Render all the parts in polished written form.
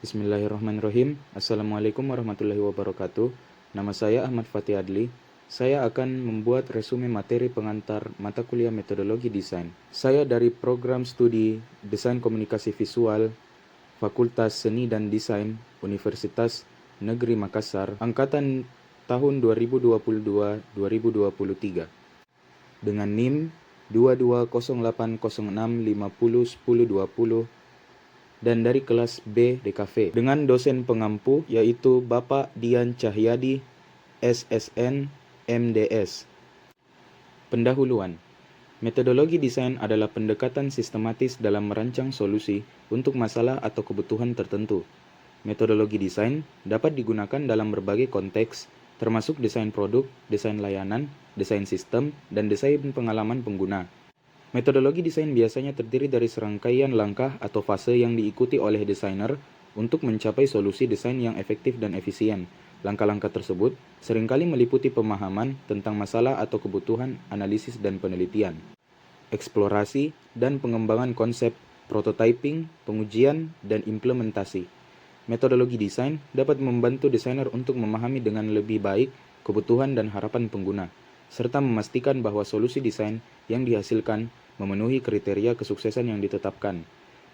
Bismillahirrahmanirrahim. Assalamualaikum warahmatullahi wabarakatuh. Nama saya Ahmad Fatih Adli. Saya akan membuat resume materi pengantar mata kuliah metodologi desain. Saya dari program studi Desain Komunikasi Visual, Fakultas Seni dan Desain, Universitas Negeri Makassar, angkatan tahun 2022-2023. Dengan NIM 220806501020 dan dari kelas B DKV dengan dosen pengampu yaitu Bapak Dian Cahyadi, SSN, MDS. Pendahuluan. Metodologi desain adalah pendekatan sistematis dalam merancang solusi untuk masalah atau kebutuhan tertentu. Metodologi desain dapat digunakan dalam berbagai konteks, termasuk desain produk, desain layanan, desain sistem, dan desain pengalaman pengguna. Metodologi desain biasanya terdiri dari serangkaian langkah atau fase yang diikuti oleh desainer untuk mencapai solusi desain yang efektif dan efisien. Langkah-langkah tersebut seringkali meliputi pemahaman tentang masalah atau kebutuhan, analisis dan penelitian, eksplorasi dan pengembangan konsep, prototyping, pengujian, dan implementasi. Metodologi desain dapat membantu desainer untuk memahami dengan lebih baik kebutuhan dan harapan pengguna, serta memastikan bahwa solusi desain yang dihasilkan memenuhi kriteria kesuksesan yang ditetapkan.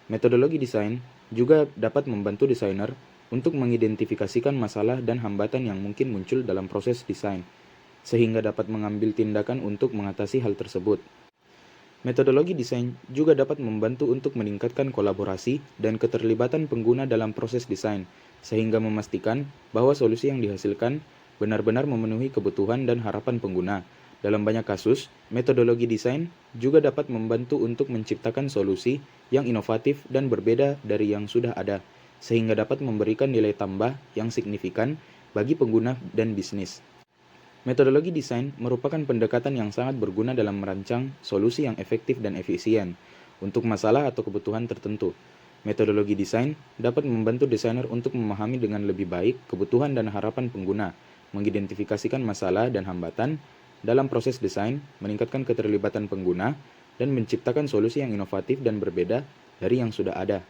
Metodologi desain juga dapat membantu desainer untuk mengidentifikasikan masalah dan hambatan yang mungkin muncul dalam proses desain, sehingga dapat mengambil tindakan untuk mengatasi hal tersebut. Metodologi desain juga dapat membantu untuk meningkatkan kolaborasi dan keterlibatan pengguna dalam proses desain, sehingga memastikan bahwa solusi yang dihasilkan benar-benar memenuhi kebutuhan dan harapan pengguna. Dalam banyak kasus, metodologi desain juga dapat membantu untuk menciptakan solusi yang inovatif dan berbeda dari yang sudah ada, sehingga dapat memberikan nilai tambah yang signifikan bagi pengguna dan bisnis. Metodologi desain merupakan pendekatan yang sangat berguna dalam merancang solusi yang efektif dan efisien untuk masalah atau kebutuhan tertentu. Metodologi desain dapat membantu desainer untuk memahami dengan lebih baik kebutuhan dan harapan pengguna, mengidentifikasikan masalah dan hambatan dalam proses desain, meningkatkan keterlibatan pengguna, dan menciptakan solusi yang inovatif dan berbeda dari yang sudah ada.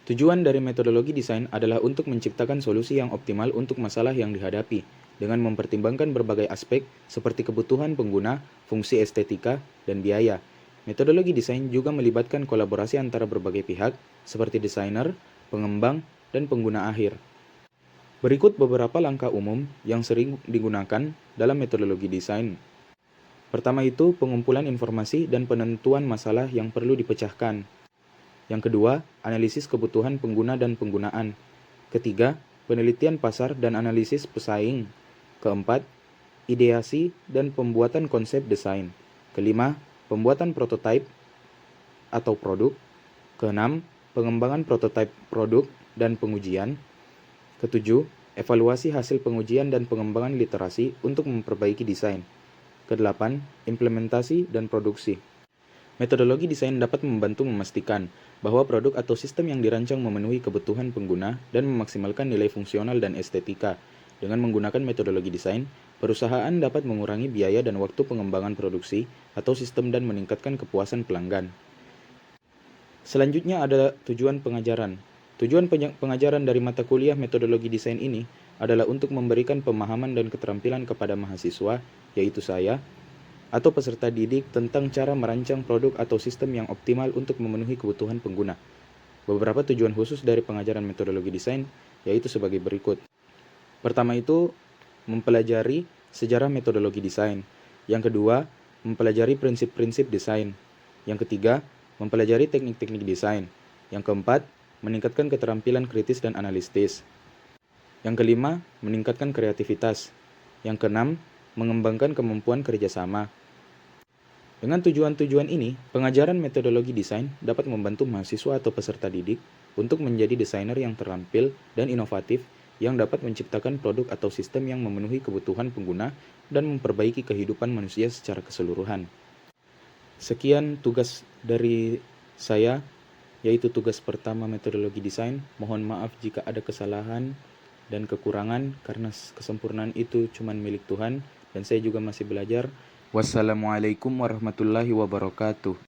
Tujuan dari metodologi desain adalah untuk menciptakan solusi yang optimal untuk masalah yang dihadapi, dengan mempertimbangkan berbagai aspek seperti kebutuhan pengguna, fungsi estetika, dan biaya. Metodologi desain juga melibatkan kolaborasi antara berbagai pihak, seperti desainer, pengembang, dan pengguna akhir. Berikut beberapa langkah umum yang sering digunakan dalam metodologi desain. Pertama itu, pengumpulan informasi dan penentuan masalah yang perlu dipecahkan. Yang kedua, analisis kebutuhan pengguna dan penggunaan. Ketiga, penelitian pasar dan analisis pesaing. Keempat, ideasi dan pembuatan konsep desain. Kelima, pembuatan prototipe atau produk. Keenam, pengembangan prototipe produk dan pengujian. Ketujuh, evaluasi hasil pengujian dan pengembangan literasi untuk memperbaiki desain. Kedelapan, implementasi dan produksi. Metodologi desain dapat membantu memastikan bahwa produk atau sistem yang dirancang memenuhi kebutuhan pengguna dan memaksimalkan nilai fungsional dan estetika. Dengan menggunakan metodologi desain, perusahaan dapat mengurangi biaya dan waktu pengembangan produksi atau sistem dan meningkatkan kepuasan pelanggan. Selanjutnya adalah tujuan pengajaran. Tujuan pengajaran dari mata kuliah metodologi desain ini adalah untuk memberikan pemahaman dan keterampilan kepada mahasiswa, yaitu saya, atau peserta didik tentang cara merancang produk atau sistem yang optimal untuk memenuhi kebutuhan pengguna. Beberapa tujuan khusus dari pengajaran metodologi desain yaitu sebagai berikut. Pertama itu, mempelajari sejarah metodologi desain. Yang kedua, mempelajari prinsip-prinsip desain. Yang ketiga, mempelajari teknik-teknik desain. Yang keempat, meningkatkan keterampilan kritis dan analitis. Yang kelima, meningkatkan kreativitas. Yang keenam, mengembangkan kemampuan kerjasama. Dengan tujuan-tujuan ini, pengajaran metodologi desain dapat membantu mahasiswa atau peserta didik untuk menjadi desainer yang terampil dan inovatif yang dapat menciptakan produk atau sistem yang memenuhi kebutuhan pengguna dan memperbaiki kehidupan manusia secara keseluruhan. Sekian tugas dari saya, yaitu tugas pertama metodologi desain. Mohon maaf jika ada kesalahan dan kekurangan, karena kesempurnaan itu cuma milik Tuhan dan saya juga masih belajar. Wassalamualaikum warahmatullahi wabarakatuh.